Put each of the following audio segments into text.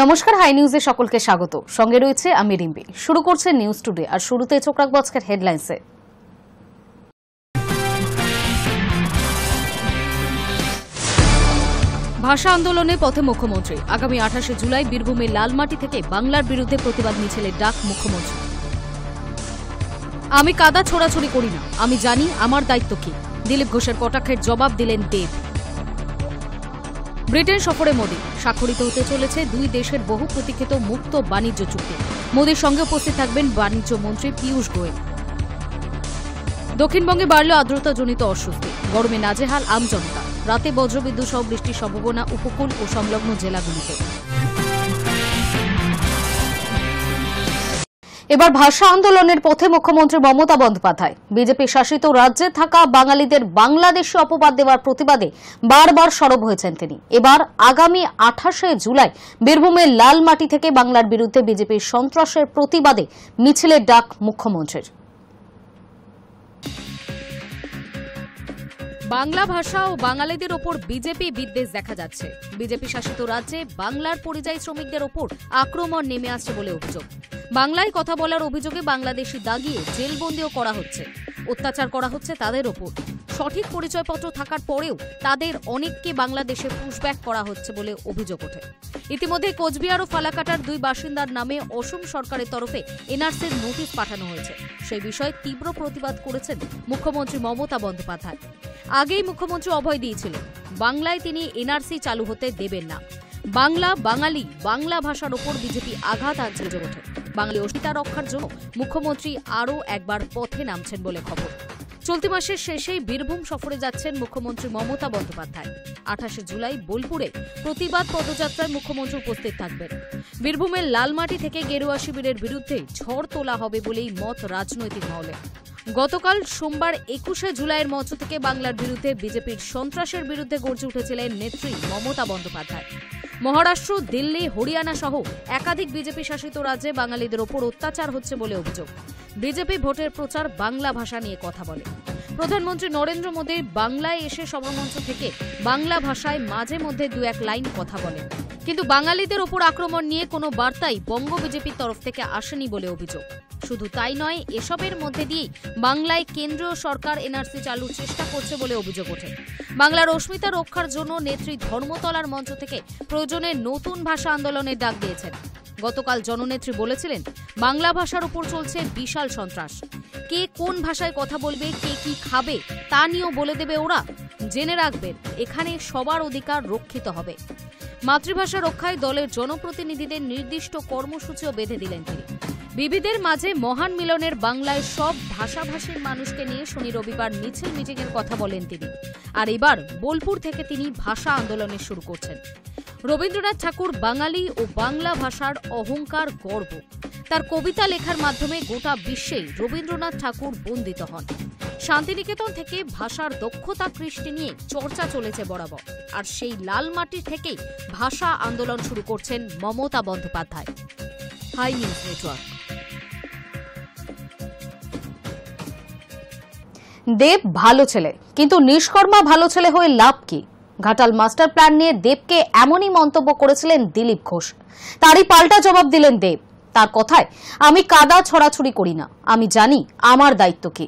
নমস্কার, হাই নিউজে সকলকে স্বাগত। সঙ্গে রয়েছে আমি রিম্পি। শুরু করছে নিউজ টুডে, আর শুরুতে চোখ রাখবো আজকের হেডলাইন্সে। ভাষা আন্দোলনে পথে মুখ্যমন্ত্রী। আগামী 28শে জুলাই বীরভূমের লালমাটি থেকে বাংলার বিরুদ্ধে প্রতিবাদ মিছিলের ডাক মুখ্যমন্ত্রী। আমি কাদা ছোড়াছুড়ি করি না, আমি জানি আমার দায়িত্ব কি, দিলীপ ঘোষের কটাক্ষের জবাব দিলেন দেব। ব্রিটেন সফরে মোদি, স্বাক্ষরিত হতে চলেছে দুই দেশের বহু প্রতীক্ষিত মুক্ত বাণিজ্য চুক্তি। মোদির সঙ্গে উপস্থিত থাকবেন বাণিজ্য মন্ত্রী পীযূষ গোয়েল। দক্ষিণবঙ্গে বাড়ল আর্দ্রতাজনিত অস্বস্তি, গরমে নাজেহাল আমজনতা। রাতে বজ্রবিদ্যুৎ সহ বৃষ্টির সম্ভাবনা উপকূল ও সংলগ্ন জেলাগুলিতে। এবার ভাষা আন্দোলনের পথে মুখ্যমন্ত্রী মমতা বন্দ্যোপাধ্যায়। বিজেপি শাসিত রাজ্যে থাকা বাঙালিদের বাংলাদেশে অপবাদ দেওয়ার প্রতিবাদে বারবার সরব হয়েছেন তিনি। এবার আগামী 28শে জুলাই বীরভূমের লালমাটি থেকে বাংলার বিরুদ্ধে বিজেপির সন্ত্রাসের প্রতিবাদে মিছিলের ডাক মুখ্যমন্ত্রীর। বাংলা ভাষা ও বাঙালিদের ওপর বিজেপি বিদ্বেষ দেখা যাচ্ছে। বিজেপি শাসিত রাজ্যে বাংলার পরিযায়ী শ্রমিকদের ওপর আক্রমণ নেমে আসছে বলে অভিযোগ। বাংলায় কথা বলার অভিযোগে বাংলাদেশি দাগিয়ে জেলবন্দিও করা হচ্ছে, অত্যাচার করা হচ্ছে তাদের ওপর। সঠিক পরিচয়পত্র থাকার পরেও তাদের অনেককে বাংলাদেশে পুশব্যাক করা হচ্ছে বলে অভিযোগ ওঠে। ইতিমধ্যে কোচবিহার ও ফালাকাটার দুই বাসিন্দার নামে অসম সরকারের তরফে এনআরসির নোটিশ পাঠানো হয়েছে। সেই বিষয়ে তীব্র প্রতিবাদ করেছেন মুখ্যমন্ত্রী মমতা বন্দ্যোপাধ্যায়। আগেই মুখ্যমন্ত্রী অভয় দিয়েছিলেন, বাংলায় তিনি এনআরসি চালু হতে দেবেন না। বাংলা, বাঙালি, বাংলা ভাষার ওপর বিজেপি আঘাত আনছে ওঠে। বাঙালি অস্মিতা রক্ষার জন্য মুখ্যমন্ত্রী আরও একবার পথে নামছেন বলে খবর। চলতি মাসের শেষেই বীরভূম সফরে যাচ্ছেন মুখ্যমন্ত্রী মমতা বন্দ্যোপাধ্যায়। 28শে জুলাই বোলপুরে প্রতিবাদ পদযাত্রায় মুখ্যমন্ত্রী উপস্থিত থাকবেন। বীরভূমের লালমাটি থেকে গেরুয়া শিবিরের বিরুদ্ধে ঝড় তোলা হবে বলেই মত রাজনৈতিক মহলে। গতকাল সোমবার 21শে জুলাইয়ের মঞ্চ থেকে বাংলার বিরুদ্ধে বিজেপির সন্ত্রাসের বিরুদ্ধে গর্জে উঠেছিলেন নেত্রী মমতা বন্দ্যোপাধ্যায়। মহারাষ্ট্র, দিল্লি, হরিয়ানা সহ একাধিক বিজেপি শাসিত রাজ্যে বাঙালিদের ওপর অত্যাচার হচ্ছে বলে অভিযোগ। বিজেপি ভোটের প্রচার বাংলা ভাষা নিয়ে কথা বলে। প্রধানমন্ত্রী নরেন্দ্র মোদী বাংলায় এসে সভামঞ্চ থেকে বাংলা ভাষায় মাঝে মধ্যে দু এক লাইন কথা বলেন, কিন্তু বাঙালিদের ওপর আক্রমণ নিয়ে কোনো বার্তাই বঙ্গ বিজেপির তরফ থেকে আসেনি বলে অভিযোগ। শুধু তাই নয়, এসবের মধ্যে দিয়েই বাংলায় কেন্দ্রীয় সরকার এনআরসি চালুর চেষ্টা করছে বলে অভিযোগ ওঠে। বাংলার অস্মিতা রক্ষার জন্য নেত্রী ধর্মতলার মঞ্চ থেকে প্রয়োজনে নতুন ভাষা আন্দোলনের ডাক দিয়েছেন। গতকাল জননেত্রী বলেছিলেন, বাংলা ভাষার উপর চলছে বিশাল সন্ত্রাস। কে কোন ভাষায় কথা বলবে, কে কি খাবে তা নিয়েও বলে দেবে ওরা। জেনে রাখবেন, এখানে সবার অধিকার রক্ষিত হবে। মাতৃভাষা রক্ষায় দলের জনপ্রতিনিধিদের নির্দিষ্ট কর্মসূচিও বেঁধে দিলেন তিনি। বিবিধের মাঝে মহান মিলনের বাংলায় সব ভাষাভাষীর মানুষকে নিয়ে শনি রবিবার মিছিল মিটিংয়ের কথা বলেন তিনি। আর এবার বোলপুর থেকে তিনি ভাষা আন্দোলনে শুরু করছেন। রবীন্দ্রনাথ ঠাকুর বাঙালি ও বাংলা ভাষার অহংকার, গর্ব। তার কবিতা লেখার মাধ্যমে গোটা বিশ্বেই রবীন্দ্রনাথ ঠাকুর বন্দিত হন। শান্তিনিকেতন থেকে ভাষার দক্ষতা কৃষ্টি নিয়ে চর্চা চলেছে বরাবর। আর সেই লাল মাটি থেকেই ভাষা আন্দোলন শুরু করছেন Mamata Bandyopadhyay. Hi news network. Dev ভালো ছেলে, কিন্তু নিষ্কর্মা ভালো ছেলে হয়ে লাভ কি? ঘাটাল মাস্টার প্ল্যান নিয়ে দেবকে এমনই মন্তব্য করেছিলেন দিলীপ ঘোষ। তারই পাল্টা জবাব দিলেন দেব। তার কথায়, আমি কাদা ছড়াছড়ি করি না, আমি জানি আমার দায়িত্ব কি।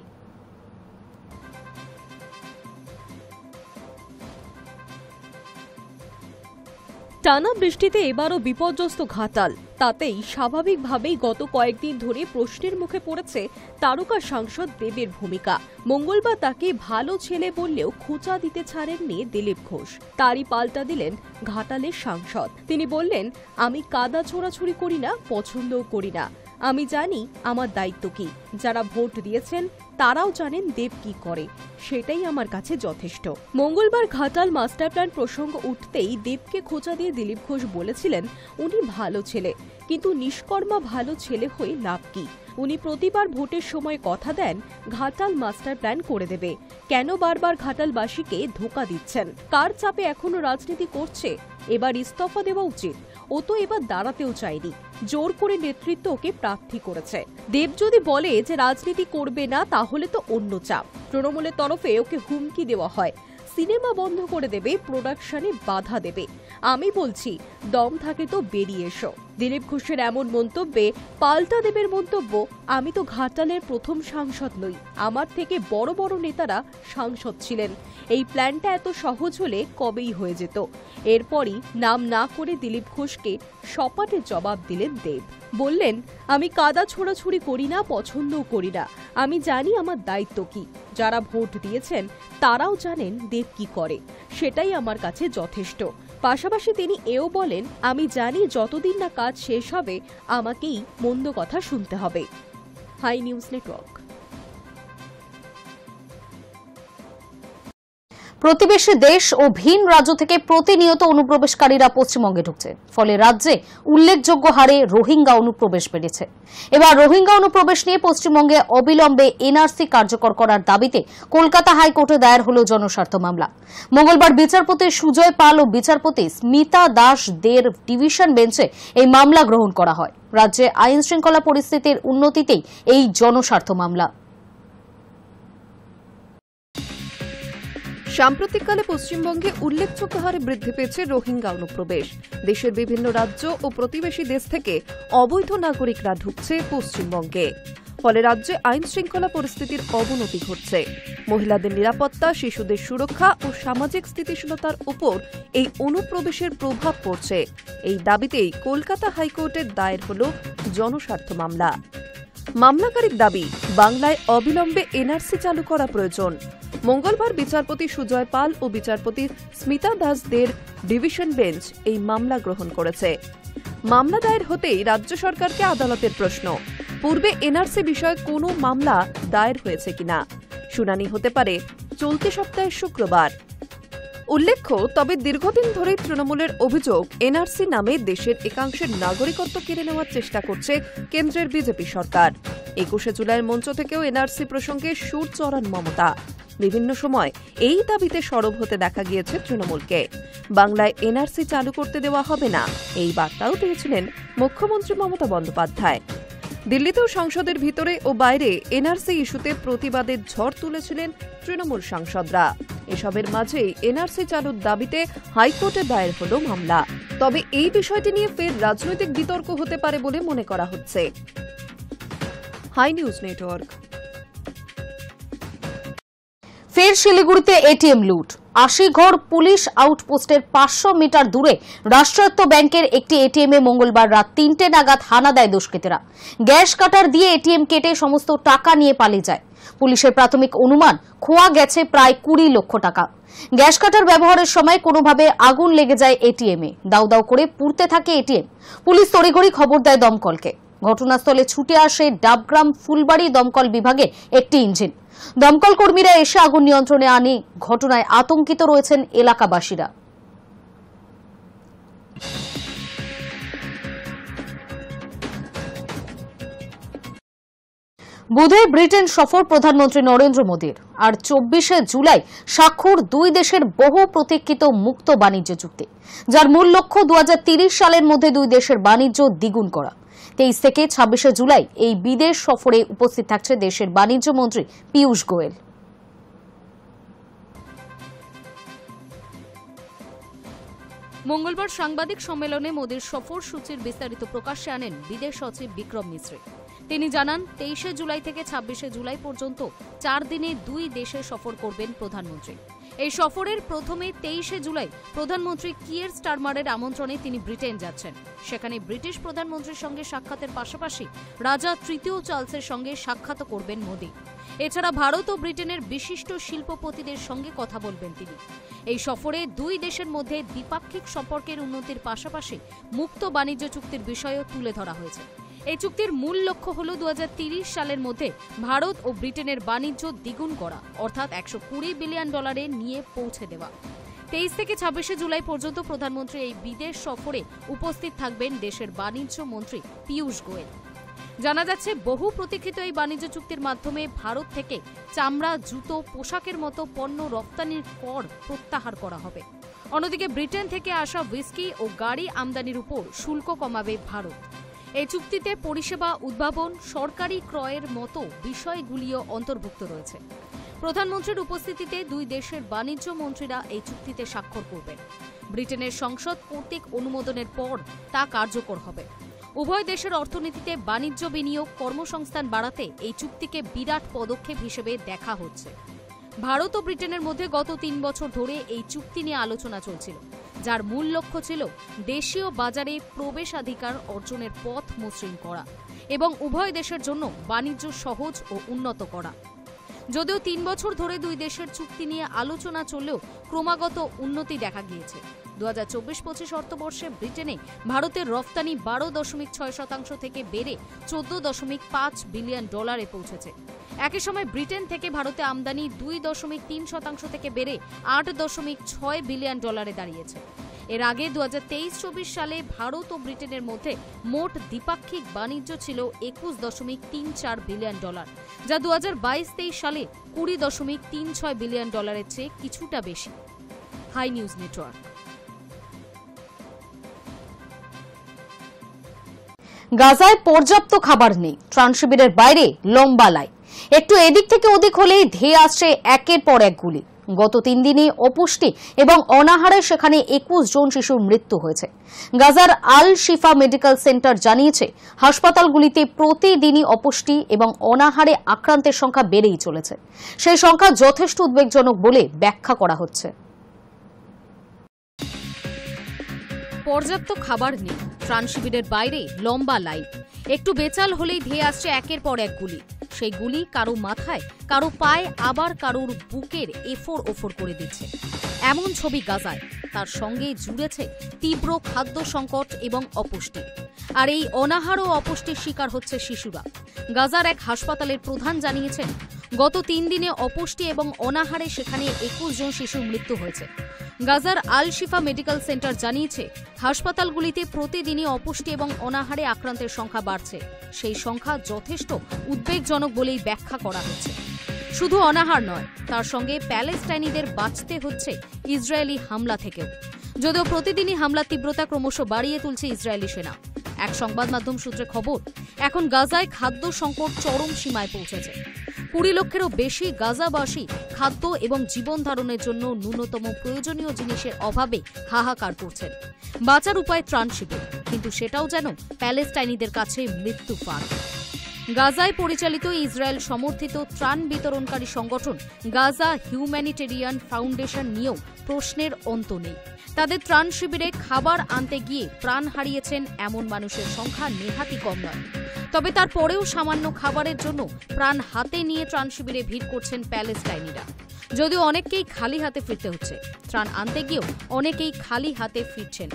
টানা বৃষ্টিতে এবারও বিপর্যস্ত ঘাটাল। তাতেই স্বাভাবিকভাবেই গত কয়েকদিন ধরে প্রশ্নের মুখে পড়েছে তারকা সাংসদ দেবের ভূমিকা। মঙ্গলবার তাকে ভালো ছেলে বললেও খোঁচা দিতে ছাড়েননি দিলীপ ঘোষ। তারই পাল্টা দিলেন ঘাটালের সাংসদ। তিনি বললেন, আমি কাদা ছোড়াছুড়ি করি না, পছন্দও করি না, আমি জানি আমার দায়িত্ব কি। যারা ভোট দিয়েছেন তারাও জানেন দেব কি করে, সেটাই আমার কাছে যথেষ্ট। মঙ্গলবার ঘাটাল মাস্টার প্ল্যান প্রসঙ্গ উঠতেই দেবকে খোঁচা দিয়ে দিলীপ ঘোষ বলেছিলেন, উনি ভালো ছেলে, কিন্তু নিষ্কর্মা ভালো ছেলে হয়ে লাভ কি? উনি প্রতিবার ভোটের সময় কথা দেন ঘাটাল মাস্টার প্ল্যান করে দেবে। কেন বারবার ঘাটালবাসীকে ধোঁকা দিচ্ছেন? কার চাপে এখনো রাজনীতি করছে? এবার ইস্তফা দেওয়া উচিত। ও তো এবার দাঁড়াতেও চায়নি, জোর করে নেতৃত্ব ওকে প্রার্থী করেছে। দেব যদি বলে যে রাজনীতি করবে না, তাহলে তো অন্য চাপ। তৃণমূলের তরফে ওকে হুমকি দেওয়া হয়, সিনেমা বন্ধ করে দেবে, প্রোডাকশনে বাধা দেবে। আমি বলছি দম থাকে তো বেরিয়ে এসো। দিলীপ ঘোষের এমন মন্তব্যে পাল্টা দেবের মন্তব্য, আমি তো ঘাটালের প্রথম সাংসদ নই, আমার থেকে বড় বড় নেতারা সাংসদ ছিলেন, এই প্ল্যানটা এত সহজ হলে কবেই হয়ে যেত। এরপরই নাম না করে দিলীপ ঘোষকে সপাটে জবাব দিলেন দেব। বললেন, আমি কাদা ছোড়াছুড়ি করি না, পছন্দও করি না, আমি জানি আমার দায়িত্ব কি। যারা ভোট দিয়েছেন তারাও জানেন দেব কি করে, সেটাই আমার কাছে যথেষ্ট। পাশাপাশি তিনি এও বলেন, আমি জানি যতদিন না কাজ শেষ হবে আমাকেই মন্দ কথা শুনতে হবে। Hi news network. প্রতিবেশী দেশ ও ভিন রাজ্য থেকে প্রতিনিয়ত অনুপ্রবেশকারীরা পশ্চিমবঙ্গে ঢুকছে, ফলে রাজ্যে উল্লেখযোগ্য হারে রোহিঙ্গা অনুপ্রবেশ বেড়েছে। এবার রোহিঙ্গা অনুপ্রবেশ নিয়ে পশ্চিমবঙ্গে অবিলম্বে এনআরসি কার্যকর করার দাবিতে কলকাতা হাইকোর্টে দায়ের হল জনস্বার্থ মামলা। মঙ্গলবার বিচারপতি সুজয় পাল ও বিচারপতি স্মিতা দাস দের ডিভিশন বেঞ্চে এই মামলা গ্রহণ করা হয়। রাজ্যে আইন শৃঙ্খলা পরিস্থিতির উন্নতিতেই এই জনস্বার্থ মামলা। সাম্প্রতিককালে পশ্চিমবঙ্গে উল্লেখযোগ্য হারে বৃদ্ধি পেয়েছে রোহিঙ্গা অনুপ্রবেশ। দেশের বিভিন্ন রাজ্য ও প্রতিবেশী দেশ থেকে অবৈধ নাগরিকরা ঢুকছে পশ্চিমবঙ্গে, ফলে রাজ্যে আইন শৃঙ্খলা পরিস্থিতির অবনতি ঘটছে। মহিলাদের নিরাপত্তা, শিশুদের সুরক্ষা ও সামাজিক স্থিতিশীলতার উপর এই অনুপ্রবেশের প্রভাব পড়ছে। এই দাবিতেই কলকাতা হাইকোর্টের দায়ের হল জনস্বার্থ মামলা। মামলাকারীর দাবি, বাংলায় অবিলম্বে এনআরসি চালু করা প্রয়োজন। মঙ্গলবার বিচারপতি সুজয় পাল ও বিচারপতি স্মিতা দাস দের ডিভিশন বেঞ্চ এই মামলা গ্রহণ করেছে। মামলা দায়ের হতেই রাজ্য সরকারকে আদালতের প্রশ্ন, পূর্বে এনআরসি বিষয়ে কোনো মামলা দায়ের হয়েছে কিনা। শুনানি হতে পারে চলতি সপ্তাহের শুক্রবার। উল্লেখ্য, তবে দীর্ঘদিন ধরে তৃণমূলের অভিযোগ, এনআরসি নামে দেশের একাংশের নাগরিকত্ব কেড়ে নেওয়ার চেষ্টা করছে কেন্দ্রের বিজেপি সরকার। 21শে জুলাইয়ের মঞ্চ থেকেও এনআরসি প্রসঙ্গে সুর চড়ান মমতা। বিভিন্ন সময় এই দাবিতে সরব হতে দেখা গিয়েছে তৃণমূলকে। বাংলায় এনআরসি চালু করতে দেওয়া হবে না, এই বার্তাও দিয়েছিলেন মুখ্যমন্ত্রী মমতা বন্দ্যোপাধ্যায়। দিল্লিতেও সংসদের ভিতরে ও বাইরে এনআরসি ইস্যুতে প্রতিবাদের ঝড় তুলেছিলেন তৃণমূল সাংসদরা। এসবের মাঝেই এনআরসি চালুর দাবিতে হাইকোর্টে দায়ের হল মামলা। তবে এই বিষয়টি নিয়ে ফের রাজনৈতিক বিতর্ক হতে পারে বলে মনে করা হচ্ছে। Hi news network. ফের শিলিগুড়িতে এটিএম লুট। ৮০ ঘর পুলিশ আউটপোস্টের ৫০০ মিটার দূরে রাষ্ট্রায়ত্ত ব্যাংকের একটি এটিএমে মঙ্গলবার রাত ৩টে নাগাদ হানা দেয় দুষ্কৃতীরা। গ্যাস কাটার দিয়ে এটিএম কেটে সমস্ত টাকা নিয়ে পালিয়ে যায়। পুলিশের প্রাথমিক অনুমান, খোয়া গেছে প্রায় ২০ লক্ষ টাকা। গ্যাস কাটার ব্যবহারের সময় কোনোভাবে আগুন লেগে যায় এটিএমে, দাউ দাউ করে পুড়তে থাকে এটিএম। পুলিশ তড়িঘড়ি খবর দেয় দমকলকে। ঘটনাস্থলে ছুটে আসে ডাবগ্রাম ফুলবাড়ি দমকল বিভাগের একটি ইঞ্জিন। দমকল কর্মীরা এসে আগুন নিয়ন্ত্রণে আনে। ঘটনায় আতঙ্কিত রয়েছেন এলাকাবাসীরা। বুধে ব্রিটেন সফর প্রধানমন্ত্রী নরেন্দ্র মোদীর। আর ২৪শে জুলাই স্বাক্ষর দুই দেশের বহু প্রতীক্ষিত মুক্ত বাণিজ্য চুক্তি, যার মূল লক্ষ্য ২০৩০ সালের মধ্যে দুই দেশের বাণিজ্য দ্বিগুণ করা। ২৩ থেকে ২৬শে জুলাই এই বিদেশ সফরে উপস্থিত থাকছে দেশের বাণিজ্য মন্ত্রী পীযূষ গোয়েল। মঙ্গলবার সাংবাদিক সম্মেলনে মোদীর সফর সূচির বিস্তারিত প্রকাশ্যে আনেন বিদেশ সচিব বিক্রম মিশ্রি। তিনি জানান, ২৩শে জুলাই থেকে ২৬শে জুলাই পর্যন্ত ৪ দিনে দুই দেশে সফর করবেন প্রধানমন্ত্রী। এই সফরের প্রথমে ২৩শে জুলাই প্রধানমন্ত্রী কিয়ের স্টারমারের আমন্ত্রণে তিনি ব্রিটেন যাচ্ছেন। সেখানে ব্রিটিশ প্রধানমন্ত্রীর সঙ্গে সাক্ষাতের পাশাপাশি রাজা তৃতীয় চার্লসের সঙ্গে সাক্ষাৎ করবেন মোদী। এছাড়া ভারত ও ব্রিটেনের বিশিষ্ট শিল্পপতিদের সঙ্গে কথা বলবেন তিনি। এই সফরে দুই দেশের মধ্যে দ্বিপাক্ষিক সম্পর্কের উন্নতির পাশাপাশি মুক্ত বাণিজ্য চুক্তির বিষয়ও তুলে ধরা হয়েছে। এই চুক্তির মূল লক্ষ্য হল ২০৩০ সালের মধ্যে ভারত ও ব্রিটেনের বাণিজ্য দ্বিগুণ করা, অর্থাৎ $১২০ বিলিয়ন নিয়ে পৌঁছে দেওয়া। ২৩ থেকে ২৬শে জুলাই পর্যন্ত প্রধানমন্ত্রী এই বিদেশ সফরে উপস্থিত থাকবেন দেশের বাণিজ্য মন্ত্রী পীযূষ গোয়েল। জানা যাচ্ছে, বহু প্রতীক্ষিত এই বাণিজ্য চুক্তির মাধ্যমে ভারত থেকে চামড়া, জুতো, পোশাকের মতো পণ্য রপ্তানির কর প্রত্যাহার করা হবে। অন্যদিকে ব্রিটেন থেকে আসা হুইস্কি ও গাড়ি আমদানির উপর শুল্ক কমাবে ভারত। এই চুক্তিতে পরিষেবা উদ্ভাবন, সরকারি ক্রয়ের মতো বিষয়গুলিও অন্তর্ভুক্ত রয়েছে। প্রধানমন্ত্রীর উপস্থিতিতে দুই দেশের বাণিজ্য মন্ত্রীরা এই চুক্তিতে স্বাক্ষর করবেন। ব্রিটেনের সংসদ কর্তৃক অনুমোদনের পর তা কার্যকর হবে। উভয় দেশের অর্থনীতিতে বাণিজ্য, বিনিয়োগ, কর্মসংস্থান বাড়াতে এই চুক্তিকে বিরাট পদক্ষেপ হিসেবে দেখা হচ্ছে। ভারত ও ব্রিটেনের মধ্যে গত 3 বছর ধরে এই চুক্তি নিয়ে আলোচনা চলছিল, যার মূল লক্ষ্য ছিল দেশীয় বাজারে প্রবেশাধিকার অর্জনের পথ মসৃণ করা এবং উভয় দেশের জন্য বাণিজ্য সহজ ও উন্নত করা। যদিও 3 বছর ধরে দুই দেশের চুক্তি নিয়ে আলোচনা চললেও ক্রমাগত উন্নতি দেখা গিয়েছে। 2024-25 অর্থবর্ষে ব্রিটেনে ভারতের রফতানি 12.6% থেকে বেড়ে $14.5 বিলিয়ন পৌঁছেছে। একই সময় ব্রিটেন থেকে ভারতে আমদানি 2.3% থেকে বেড়ে $8.6 বিলিয়ন দাঁড়িয়েছে। এর আগে 2023-24 সালে ভারত ও ব্রিটেনের মধ্যে মোট দ্বিপাক্ষিক বাণিজ্য ছিল $21.34 বিলিয়ন, যা 2022-23 সালে $20.36 বিলিয়ন চেয়ে কিছুটা বেশি। Hi news network. গাজায় পর্যাপ্ত খাবার নেই, ত্রাণ শিবিরের বাইরে লম্বা লাইন। একটু এদিক থেকে ওদিক হলেই ধেয়ে আসছে একের পর এক গুলি। গত 3 দিনে অপুষ্টি এবং অনাহারে সেখানে 21 জন শিশুর মৃত্যু হয়েছে। গাজার আল শিফা মেডিকেল সেন্টার জানিয়েছে, হাসপাতালগুলিতে প্রতিদিনই অপুষ্টি এবং অনাহারে আক্রান্তের সংখ্যা বেড়েই চলেছে। সেই সংখ্যা যথেষ্ট উদ্বেগজনক বলে ব্যাখ্যা করা হচ্ছে। পর্যাপ্ত খাবার নেই, ত্রাণ শিবিরের বাইরে লম্বা লাইন। একটু বেচাল হলেই ধেয়ে আসছে একের পর এক গুলি। সেই গুলি কারো মাথায়, কারো পায়ে, আবার কারোর বুকের এফোর ওফর করে দিচ্ছে। এমন ছবি গাজায়। তার সঙ্গে জুড়েছে তীব্র খাদ্য সংকট এবং অপুষ্টি। আর এই অনাহার ও অপুষ্টির শিকার হচ্ছে শিশুরা। গাজার এক হাসপাতালের প্রধান জানিয়েছেন, গত 3 দিনে অপুষ্টি এবং অনাহারে সেখানে 21 জন শিশুর মৃত্যু হয়েছে। গাজার আল শিফা মেডিকেল সেন্টার জানিয়েছে, হাসপাতালগুলিতে প্রতিদিনই অপুষ্টি এবং অনাহারে আক্রান্তের সংখ্যা বাড়ছে। সেই সংখ্যা যথেষ্ট উদ্বেগজনক বলেই ব্যাখ্যা করা হচ্ছে। শুধু অনাহার নয়, তার সঙ্গে প্যালেস্টাইনিদের বাঁচতে হচ্ছে ইসরায়েলি হামলা থেকেও। যদিও প্রতিদিনই হামলার তীব্রতা ক্রমশ বাড়িয়ে তুলছে ইসরায়েলি সেনা। এক সংবাদ মাধ্যম সূত্রে খবর, এখন গাজায় খাদ্য সংকট চরম সীমায় পৌঁছেছে। 20 লক্ষেরও বেশি গাজাবাসী খাদ্য এবং জীবন ধারণের জন্য ন্যূনতম প্রয়োজনীয় জিনিসের অভাবে হাহাকার করছেন। বাঁচার উপায় ত্রাণ শিবির, কিন্তু সেটাও যেন প্যালেস্টাইনিদের কাছে মৃত্যু ফাঁদ। গাজায় পরিচালিত ইসরায়েল সমর্থিত ত্রাণ বিতরণকারী সংগঠন গাজা হিউম্যানিটেরিয়ান ফাউন্ডেশন নিয়েও প্রশ্নের অন্ত নেই। তাদের ত্রাণ শিবিরে খাবার আনতে গিয়ে প্রাণ হারিয়েছেন এমন মানুষের সংখ্যা নেহাতই কম নয়। তবে তারপরেও সামান্য খাবারের জন্য প্রাণ হাতে নিয়ে ত্রাণ শিবিরে ভিড় করছেন প্যালেস্টাইনিরা। যদিও অনেককেই খালি হাতে ফিরতে হচ্ছে, ত্রাণ আনতে গিয়েও অনেকেই খালি হাতে ফিরছেন।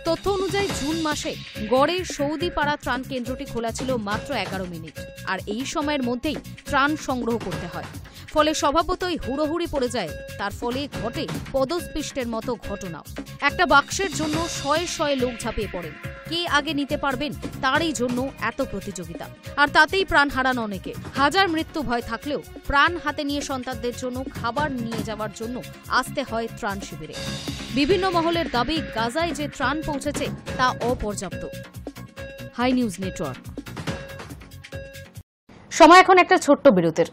তথ্য অনুযায়ী জুন মাসে গড়ে সৌদিপাড়া ত্রাণ কেন্দ্রটি খোলা ছিল মাত্র 11 মিনিট, আর এই সময়ের মধ্যেই ত্রাণ সংগ্রহ করতে হয়। ফলে স্বভাবতই হুড়োহুড়ি পড়ে যায়। তার ফলে ঘটে পদস্পৃষ্টের মতো ঘটনাও। একটা বাক্সের জন্য শয়ে শয়ে লোক ঝাঁপিয়ে পড়েন। কে আগে নিতে পারবেন তারই জন্য এত প্রতিযোগিতা, আর তাতেই প্রাণ হারান অনেকে। হাজার মৃত্যু ভয় থাকলেও প্রাণ হাতে নিয়ে সন্তানদের জন্য খাবার নিয়ে যাওয়ার জন্য আসতে হয় ত্রাণ শিবিরে। বিভিন্ন মহলের দাবি, গাজায় যে ত্রাণ পৌঁছেছে তা অপর্যাপ্ত। Hi news network. সময় এখন একটা ছোট্ট বিরতির।